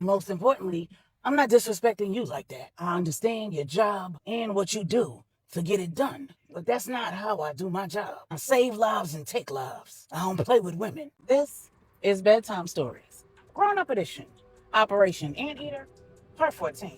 Most importantly, I'm not disrespecting you like that. I understand your job and what you do to get it done. But that's not how I do my job. I save lives and take lives. I don't play with women. This is Bedtime Stories, Grownup Edition, Operation Anteater, Part 14.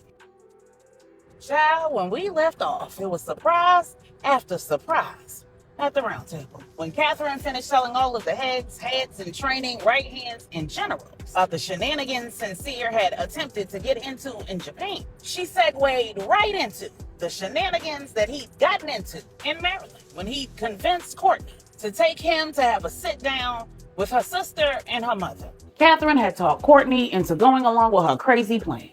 Child, when we left off, it was surprise after surprise at the round table. When Catherine finished telling all of the heads in training, right hands in general, of the shenanigans Sincere had attempted to get into in Japan, she segued right into the shenanigans that he'd gotten into in Maryland when he convinced Courtney to take him to have a sit down with her sister and her mother. Catherine had talked Courtney into going along with her crazy plan.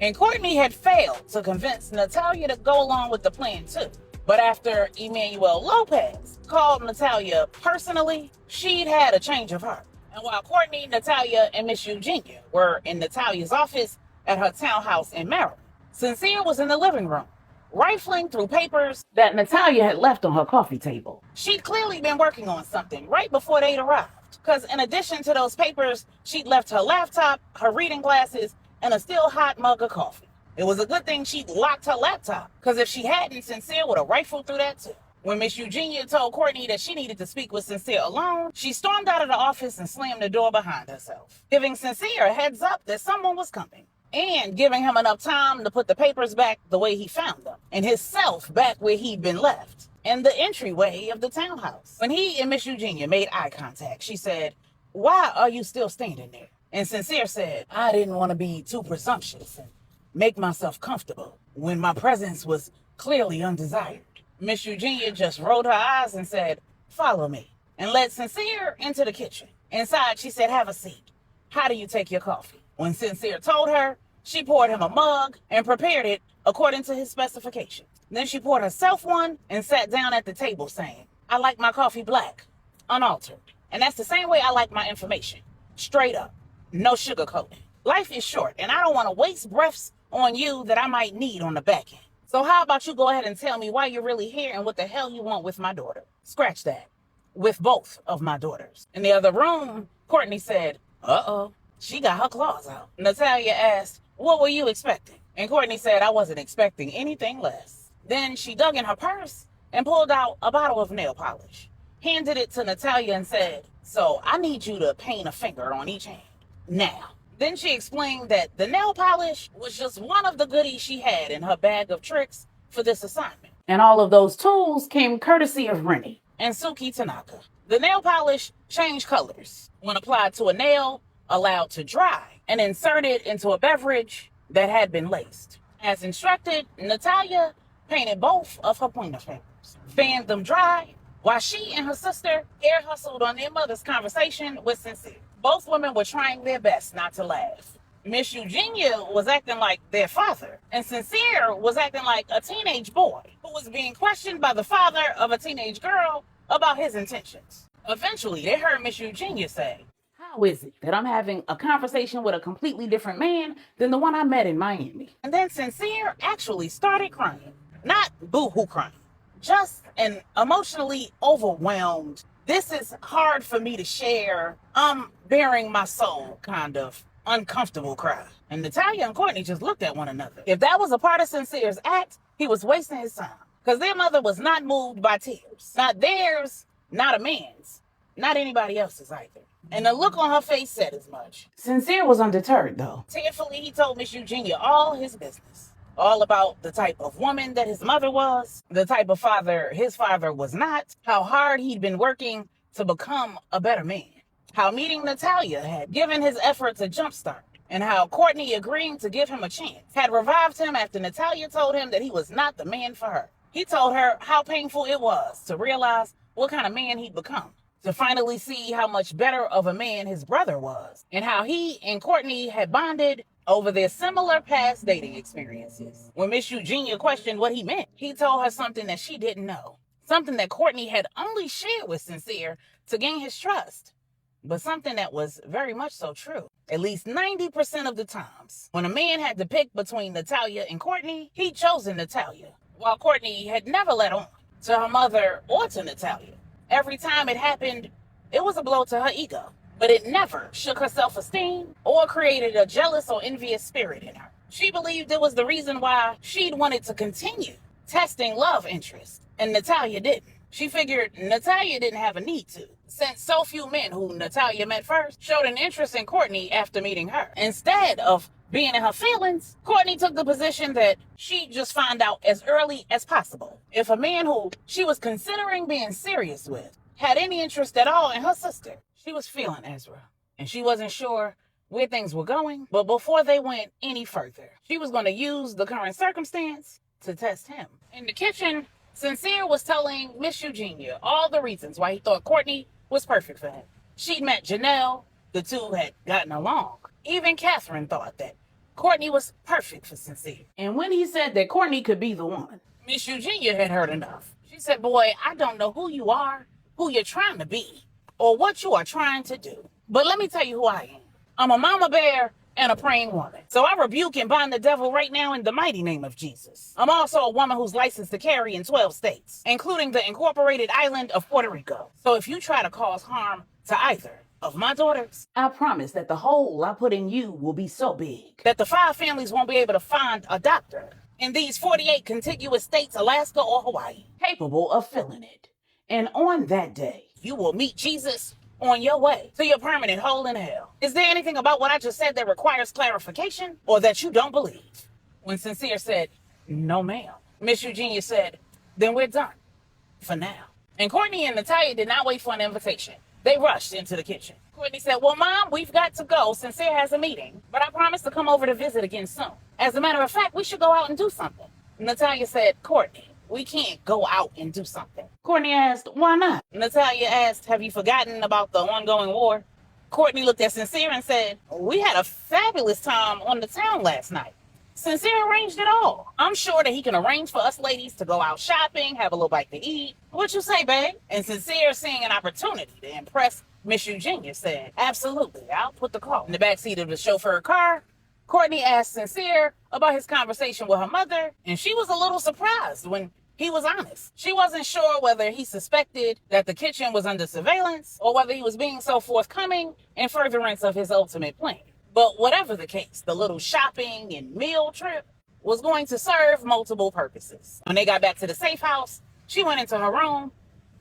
And Courtney had failed to convince Natalia to go along with the plan too. But after Emmanuel Lopez called Natalia personally, she'd had a change of heart. And while Courtney, Natalia, and Miss Eugenia were in Natalia's office at her townhouse in Maryland, Sincere was in the living room, rifling through papers that Natalia had left on her coffee table. She'd clearly been working on something right before they'd arrived. Because in addition to those papers, she'd left her laptop, her reading glasses, and a still hot mug of coffee. It was a good thing she'd locked her laptop, because if she hadn't, Sincere would have rifled through that too. When Miss Eugenia told Courtney that she needed to speak with Sincere alone, she stormed out of the office and slammed the door behind herself, giving Sincere a heads up that someone was coming, and giving him enough time to put the papers back the way he found them, and himself back where he'd been left, in the entryway of the townhouse. When he and Miss Eugenia made eye contact, she said, "Why are you still standing there?" And Sincere said, "I didn't want to be too presumptuous and make myself comfortable when my presence was clearly undesired." Miss Eugenia just rolled her eyes and said, "Follow me," and led Sincere into the kitchen. Inside, she said, "Have a seat. How do you take your coffee?" When Sincere told her, she poured him a mug and prepared it according to his specifications. Then she poured herself one and sat down at the table saying, "I like my coffee black, unaltered. And that's the same way I like my information. Straight up. No sugarcoating. Life is short, and I don't want to waste breaths on you that I might need on the back end. So how about you go ahead and tell me why you're really here and what the hell you want with my daughter?" Scratch that. With both of my daughters. In the other room, Courtney said, "Uh-oh, she got her claws out." Natalia asked, "What were you expecting?" And Courtney said, "I wasn't expecting anything less." Then she dug in her purse and pulled out a bottle of nail polish, handed it to Natalia and said, "So I need you to paint a finger on each hand. Now." Then she explained that the nail polish was just one of the goodies she had in her bag of tricks for this assignment. And all of those tools came courtesy of Rennie and Suki Tanaka. The nail polish changed colors when applied to a nail, allowed to dry, and inserted into a beverage that had been laced. As instructed, Natalia painted both of her pointer fingers, fanned them dry, while she and her sister air hustled on their mother's conversation with Sincere. Both women were trying their best not to laugh. Miss Eugenia was acting like their father, and Sincere was acting like a teenage boy who was being questioned by the father of a teenage girl about his intentions. Eventually, they heard Miss Eugenia say, "How is it that I'm having a conversation with a completely different man than the one I met in Miami?" And then Sincere actually started crying. Not boo-hoo crying, just an emotionally overwhelmed, "This is hard for me to share, I'm bearing my soul" kind of uncomfortable cry. And Natalia and Courtney just looked at one another. If that was a part of Sincere's act, he was wasting his time. Because their mother was not moved by tears. Not theirs, not a man's, not anybody else's either. And the look on her face said as much. Sincere was undeterred though. Tearfully, he told Miss Eugenia all his business. All about the type of woman that his mother was, the type of father his father was not, how hard he'd been working to become a better man, how meeting Natalia had given his efforts a jumpstart, and how Courtney agreeing to give him a chance had revived him after Natalia told him that he was not the man for her. He told her how painful it was to realize what kind of man he'd become, to finally see how much better of a man his brother was, and how he and Courtney had bonded over their similar past dating experiences. When Miss Eugenia questioned what he meant, he told her something that she didn't know, something that Courtney had only shared with Sincere to gain his trust, but something that was very much so true. At least 90% of the times, when a man had to pick between Natalia and Courtney, he'd chosen Natalia, while Courtney had never let on to her mother or to Natalia. Every time it happened, it was a blow to her ego. but it never shook her self-esteem or created a jealous or envious spirit in her. She believed it was the reason why she'd wanted to continue testing love interest, and Natalia didn't. She figured Natalia didn't have a need to, since so few men who Natalia met first showed an interest in Courtney after meeting her. Instead of being in her feelings, Courtney took the position that she'd just find out as early as possible if a man who she was considering being serious with had any interest at all in her sister. She was feeling Ezra, and she wasn't sure where things were going, but before they went any further, she was going to use the current circumstance to test him. In the kitchen, Sincere was telling Miss Eugenia all the reasons why he thought Courtney was perfect for him. She'd met Janelle, the two had gotten along. Even Catherine thought that Courtney was perfect for Sincere. And when he said that Courtney could be the one, Miss Eugenia had heard enough. She said, "Boy, I don't know who you are, who you're trying to be, or what you are trying to do. But let me tell you who I am. I'm a mama bear and a praying woman. So I rebuke and bind the devil right now in the mighty name of Jesus. I'm also a woman who's licensed to carry in 12 states, including the incorporated island of Puerto Rico. So if you try to cause harm to either of my daughters, I promise that the hole I put in you will be so big that the 5 families won't be able to find a doctor in these 48 contiguous states, Alaska or Hawaii, capable of filling it. And on that day, you will meet Jesus on your way to your permanent hole in hell. Is there anything about what I just said that requires clarification or that you don't believe?" When Sincere said, "No, ma'am," Miss Eugenia said, "Then we're done for now." And Courtney and Natalia did not wait for an invitation. They rushed into the kitchen. Courtney said, "Well, Mom, we've got to go. Sincere has a meeting, but I promise to come over to visit again soon. As a matter of fact, we should go out and do something." Natalia said, "Courtney, we can't go out and do something." Courtney asked, "Why not?" Natalia asked, "Have you forgotten about the ongoing war?" Courtney looked at Sincere and said, "We had a fabulous time on the town last night. Sincere arranged it all. I'm sure that he can arrange for us ladies to go out shopping, have a little bite to eat. What you say, babe?" And Sincere, seeing an opportunity to impress Miss Eugenia, said, "Absolutely, I'll put the car in the backseat of the chauffeur car." Courtney asked Sincere about his conversation with her mother, and she was a little surprised when he was honest. She wasn't sure whether he suspected that the kitchen was under surveillance or whether he was being so forthcoming in furtherance of his ultimate plan. But whatever the case, the little shopping and meal trip was going to serve multiple purposes. When they got back to the safe house, she went into her room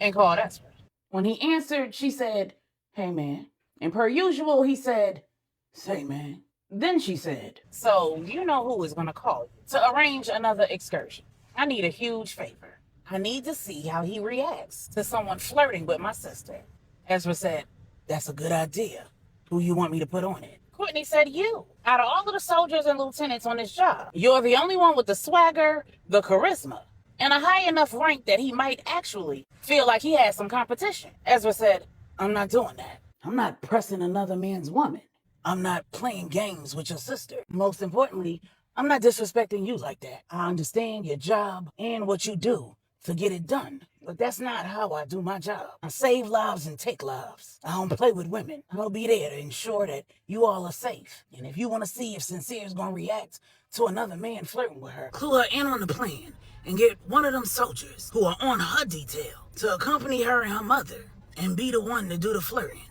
and called Ezra. When he answered, she said, "Hey, man." And per usual, he said, "Say, man." Then she said, "So you know who is going to call you to arrange another excursion. I need a huge favor. I need to see how he reacts to someone flirting with my sister." Ezra said, "That's a good idea. Who you want me to put on it?" Courtney said, "You. Out of all of the soldiers and lieutenants on this job, you're the only one with the swagger, the charisma, and a high enough rank that he might actually feel like he has some competition." Ezra said, "I'm not doing that. I'm not pressing another man's woman. I'm not playing games with your sister. Most importantly, I'm not disrespecting you like that. I understand your job and what you do to get it done, but that's not how I do my job. I save lives and take lives. I don't play with women. I'll be there to ensure that you all are safe. And if you want to see if Sincere is going to react to another man flirting with her, clue her in on the plan and get one of them soldiers who are on her detail to accompany her and her mother and be the one to do the flirting,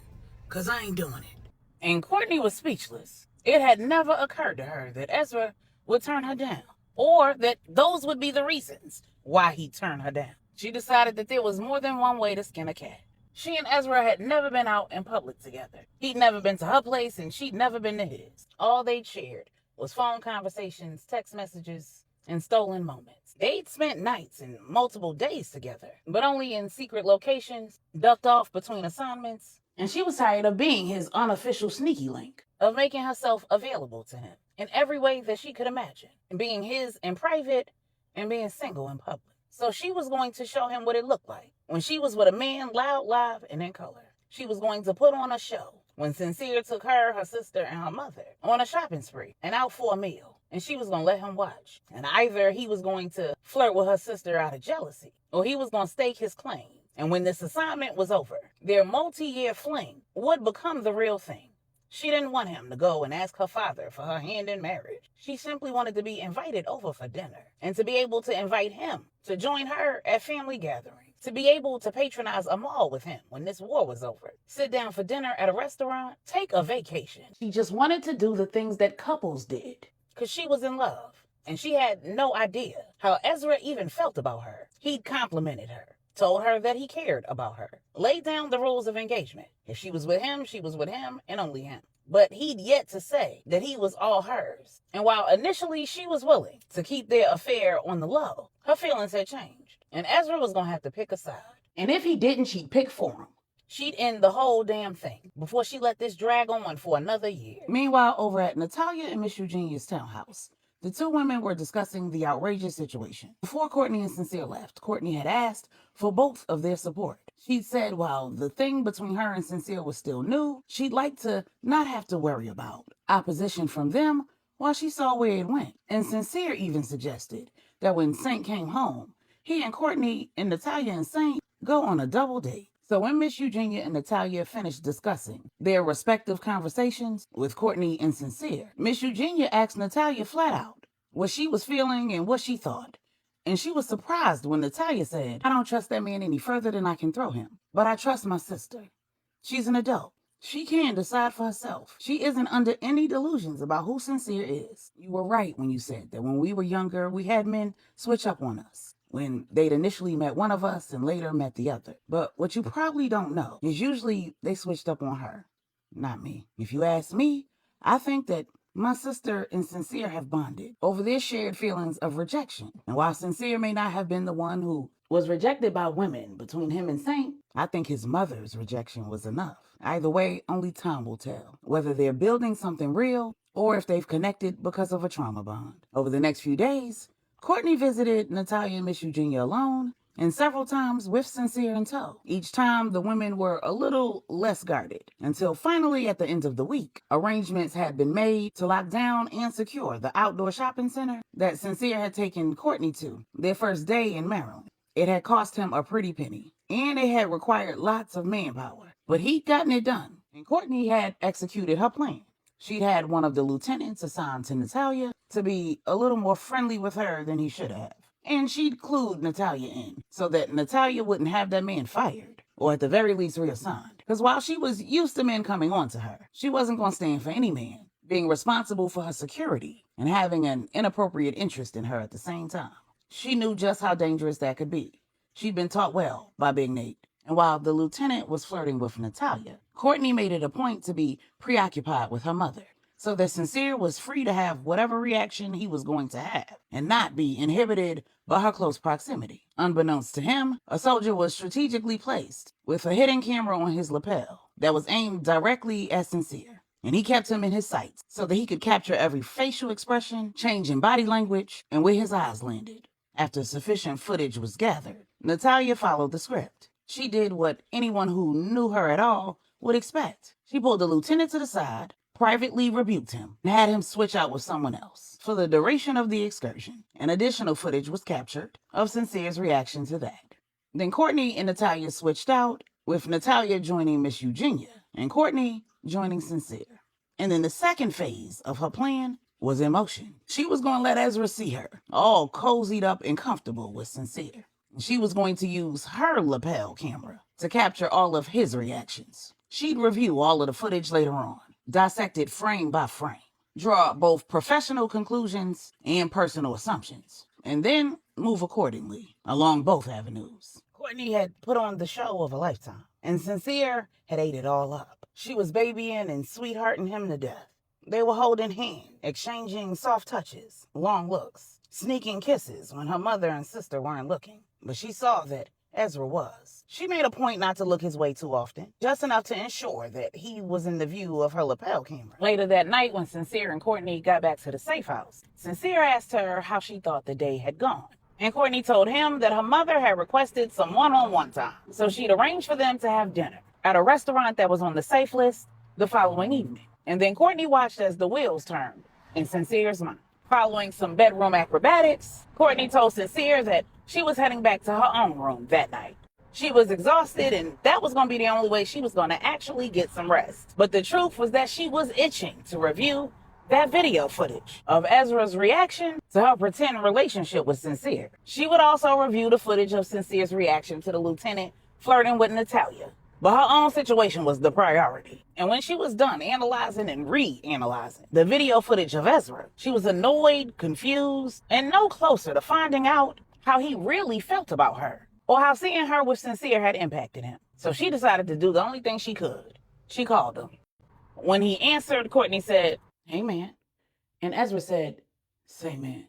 because I ain't doing it." And Courtney was speechless. It had never occurred to her that Ezra would turn her down, or that those would be the reasons why he'd turn her down. She decided that there was more than one way to skin a cat. She and Ezra had never been out in public together. He'd never been to her place, and she'd never been to his. All they'd shared was phone conversations, text messages, and stolen moments. They'd spent nights and multiple days together, but only in secret locations, ducked off between assignments. And she was tired of being his unofficial sneaky link, of making herself available to him in every way that she could imagine, and being his in private and being single in public. So she was going to show him what it looked like when she was with a man, loud, live, and in color. She was going to put on a show when Sincere took her, her sister, and her mother on a shopping spree and out for a meal. And she was going to let him watch. And either he was going to flirt with her sister out of jealousy, or he was going to stake his claim. And when this assignment was over, their multi-year fling would become the real thing. She didn't want him to go and ask her father for her hand in marriage. She simply wanted to be invited over for dinner and to be able to invite him to join her at family gatherings, to be able to patronize a mall with him when this war was over, sit down for dinner at a restaurant, take a vacation. She just wanted to do the things that couples did because she was in love. And she had no idea how Ezra even felt about her. He'd complimented her, told her that he cared about her, laid down the rules of engagement. If she was with him, she was with him and only him. But he'd yet to say that he was all hers. And while initially she was willing to keep their affair on the low, her feelings had changed. And Ezra was going to have to pick a side. And if he didn't, she'd pick for him. She'd end the whole damn thing before she let this drag on for another year. Meanwhile, over at Natalia and Miss Eugenia's townhouse, the two women were discussing the outrageous situation. Before Courtney and Sincere left, Courtney had asked for both of their support. She'd said while the thing between her and Sincere was still new, she'd like to not have to worry about opposition from them while she saw where it went. And Sincere even suggested that when Saint came home, he and Courtney and Natalia and Saint go on a double date. So when Miss Eugenia and Natalia finished discussing their respective conversations with Courtney and Sincere, Miss Eugenia asked Natalia flat out what she was feeling and what she thought. And she was surprised when Natalia said, "I don't trust that man any further than I can throw him, but I trust my sister. She's an adult. She can decide for herself. She isn't under any delusions about who Sincere is. You were right when you said that when we were younger, we had men switch up on us, when they'd initially met one of us and later met the other. But what you probably don't know is usually they switched up on her, not me. If you ask me, I think that my sister and Sincere have bonded over their shared feelings of rejection. And while Sincere may not have been the one who was rejected by women between him and Saint, I think his mother's rejection was enough. Either way, only time will tell whether they're building something real or if they've connected because of a trauma bond." Over the next few days, Courtney visited Natalia and Miss Eugenia alone and several times with Sincere in tow. Each time, the women were a little less guarded, until finally at the end of the week, arrangements had been made to lock down and secure the outdoor shopping center that Sincere had taken Courtney to their first day in Maryland. It had cost him a pretty penny, and it had required lots of manpower, but he'd gotten it done, and Courtney had executed her plan. She'd had one of the lieutenants assigned to Natalia to be a little more friendly with her than he should have. And she'd clued Natalia in so that Natalia wouldn't have that man fired, or at the very least reassigned. Because while she was used to men coming on to her, she wasn't going to stand for any man being responsible for her security and having an inappropriate interest in her at the same time. She knew just how dangerous that could be. She'd been taught well by Big Nate. And while the lieutenant was flirting with Natalia, Courtney made it a point to be preoccupied with her mother, so that Sincere was free to have whatever reaction he was going to have and not be inhibited by her close proximity. Unbeknownst to him, a soldier was strategically placed with a hidden camera on his lapel that was aimed directly at Sincere, and he kept him in his sights so that he could capture every facial expression, change in body language, and where his eyes landed. After sufficient footage was gathered, Natalia followed the script. She did what anyone who knew her at all would expect. She pulled the lieutenant to the side, privately rebuked him, and had him switch out with someone else for the duration of the excursion. And additional footage was captured of Sincere's reaction to that. Then Courtney and Natalia switched out, with Natalia joining Miss Eugenia and Courtney joining Sincere. And then the second phase of her plan was in motion. She was going to let Ezra see her, all cozied up and comfortable with Sincere. She was going to use her lapel camera to capture all of his reactions. She'd review all of the footage later on, dissect it frame by frame, draw both professional conclusions and personal assumptions, and then move accordingly along both avenues. Courtney had put on the show of a lifetime, and Sincere had ate it all up. She was babying and sweethearting him to death. They were holding hands, exchanging soft touches, long looks, sneaking kisses when her mother and sister weren't looking. But she saw that Ezra was. She made a point not to look his way too often, just enough to ensure that he was in the view of her lapel camera. Later that night, when Sincere and Courtney got back to the safe house, Sincere asked her how she thought the day had gone. And Courtney told him that her mother had requested some one-on-one time, so she'd arranged for them to have dinner at a restaurant that was on the safe list the following evening. And then Courtney watched as the wheels turned in Sincere's mind. Following some bedroom acrobatics, Courtney told Sincere that she was heading back to her own room that night. She was exhausted, and that was going to be the only way she was going to actually get some rest. But the truth was that she was itching to review that video footage of Ezra's reaction to her pretend relationship with Sincere. She would also review the footage of Sincere's reaction to the lieutenant flirting with Natalia. But her own situation was the priority. And when she was done analyzing and reanalyzing the video footage of Ezra, she was annoyed, confused, and no closer to finding out how he really felt about her, or how seeing her with Sincere had impacted him. So she decided to do the only thing she could. She called him. When he answered, Courtney said, "Hey, man." And Ezra said, "Say, man."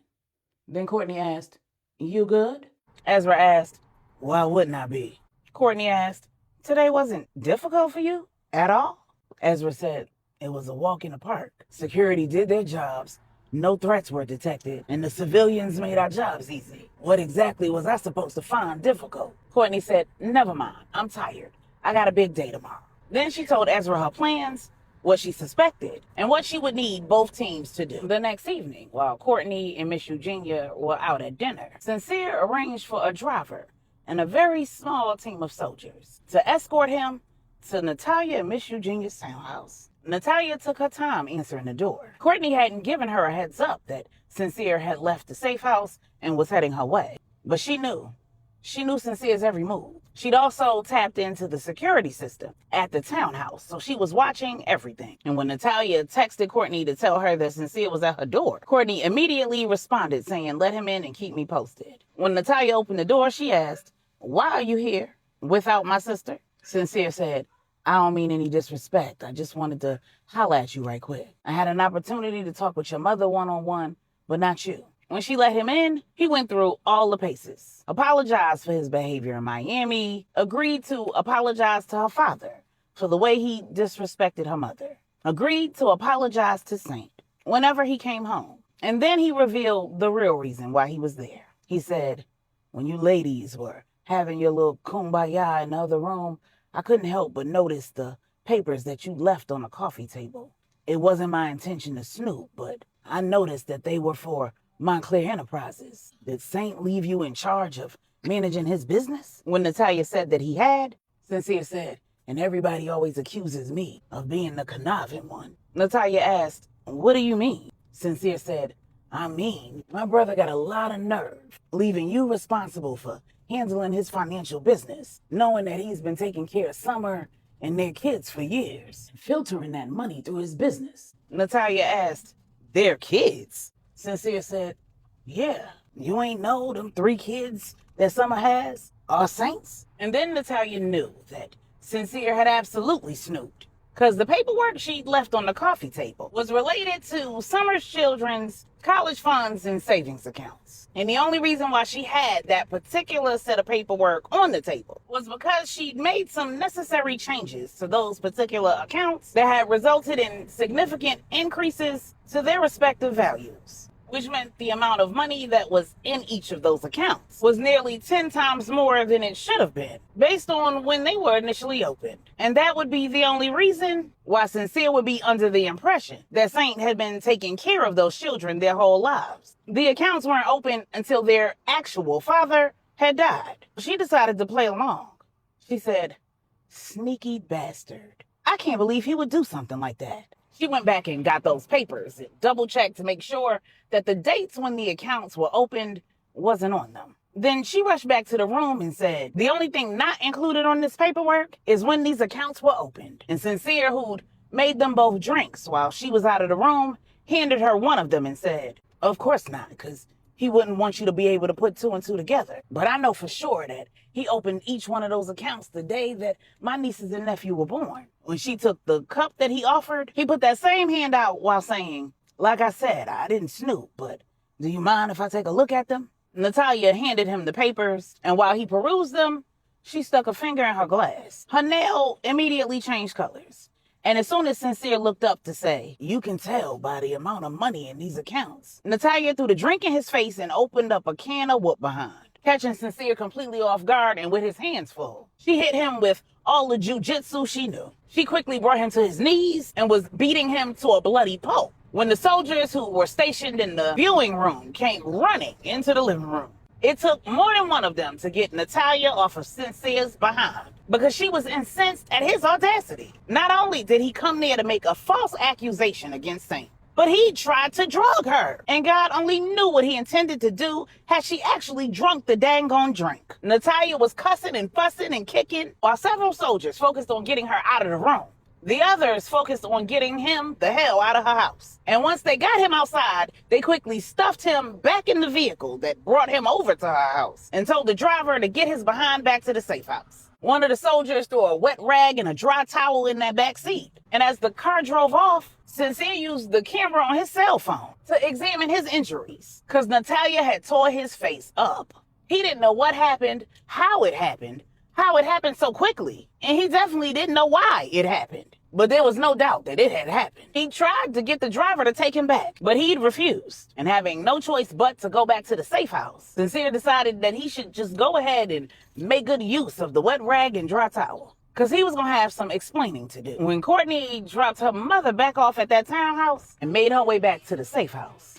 Then Courtney asked, "You good?" Ezra asked, "Why wouldn't I be?" Courtney asked, "Today wasn't difficult for you at all?" Ezra said, "It was a walk in the park. Security did their jobs. No threats were detected, and the civilians made our jobs easy. What exactly was I supposed to find difficult?" Courtney said, "Never mind. I'm tired. I got a big day tomorrow." Then she told Ezra her plans, what she suspected, and what she would need both teams to do. The next evening, while Courtney and Miss Eugenia were out at dinner, Sincere arranged for a driver and a very small team of soldiers to escort him to Natalia and Miss Eugenia's townhouse. Natalia took her time answering the door. Courtney hadn't given her a heads up that Sincere had left the safe house and was heading her way. But she knew. She knew Sincere's every move. She'd also tapped into the security system at the townhouse, so she was watching everything. And when Natalia texted Courtney to tell her that Sincere was at her door, Courtney immediately responded saying, "Let him in and keep me posted." When Natalia opened the door, she asked, "Why are you here without my sister?" Sincere said, "I don't mean any disrespect. I just wanted to holler at you right quick. I had an opportunity to talk with your mother one-on-one, but not you." When she let him in, he went through all the paces. Apologized for his behavior in Miami, agreed to apologize to her father for the way he disrespected her mother, agreed to apologize to Saint whenever he came home. And then he revealed the real reason why he was there. He said, "When you ladies were having your little kumbaya in the other room, I couldn't help but notice the papers that you left on the coffee table. It wasn't my intention to snoop, but I noticed that they were for Montclair Enterprises. Did Saint leave you in charge of managing his business?" When Natalia said that he had, Sincere said, "And everybody always accuses me of being the conniving one." Natalia asked, "What do you mean?" Sincere said, "I mean, my brother got a lot of nerve, leaving you responsible for handling his financial business, knowing that he's been taking care of Summer and their kids for years, filtering that money through his business." Natalia asked, "Their kids?" Sincere said, "Yeah, you ain't know them 3 kids that Summer has are Saints?" And then Natalia knew that Sincere had absolutely snooped, because the paperwork she'd left on the coffee table was related to Summer's children's college funds and savings accounts. And the only reason why she had that particular set of paperwork on the table was because she'd made some necessary changes to those particular accounts that had resulted in significant increases to their respective values, which meant the amount of money that was in each of those accounts was nearly 10 times more than it should have been, based on when they were initially opened. And that would be the only reason why Sincere would be under the impression that Saint had been taking care of those children their whole lives. The accounts weren't open until their actual father had died. She decided to play along. She said, "Sneaky bastard. I can't believe he would do something like that." She went back and got those papers and double-checked to make sure that the dates when the accounts were opened wasn't on them. Then she rushed back to the room and said, "The only thing not included on this paperwork is when these accounts were opened." And Sincere, who'd made them both drinks while she was out of the room, handed her one of them and said, "Of course not, because he wouldn't want you to be able to put 2 and 2 together. But I know for sure that he opened each one of those accounts the day that my nieces and nephew were born." When she took the cup that he offered, he put that same hand out while saying, "Like I said, I didn't snoop, but do you mind if I take a look at them?" Natalia handed him the papers, and while he perused them, she stuck a finger in her glass. Her nail immediately changed colors. And as soon as Sincere looked up to say, "You can tell by the amount of money in these accounts," Natalia threw the drink in his face and opened up a can of whoop behind, catching Sincere completely off guard and with his hands full. She hit him with all the jujitsu she knew. She quickly brought him to his knees and was beating him to a bloody pulp when the soldiers who were stationed in the viewing room came running into the living room. It took more than one of them to get Natalia off of Sincere's behind, because she was incensed at his audacity. Not only did he come there to make a false accusation against Saint, but he tried to drug her. And God only knew what he intended to do had she actually drunk the dang on drink. Natalia was cussing and fussing and kicking, while several soldiers focused on getting her out of the room. The others focused on getting him the hell out of her house. And once they got him outside, they quickly stuffed him back in the vehicle that brought him over to her house and told the driver to get his behind back to the safe house. One of the soldiers threw a wet rag and a dry towel in that back seat. And as the car drove off, Sincere used the camera on his cell phone to examine his injuries, because Natalia had tore his face up. He didn't know what happened, how it happened so quickly, and he definitely didn't know why it happened. But there was no doubt that it had happened. He tried to get the driver to take him back, but he'd refused. And having no choice but to go back to the safe house, Sincere decided that he should just go ahead and make good use of the wet rag and dry towel, because he was going to have some explaining to do. When Courtney dropped her mother back off at that townhouse and made her way back to the safe house,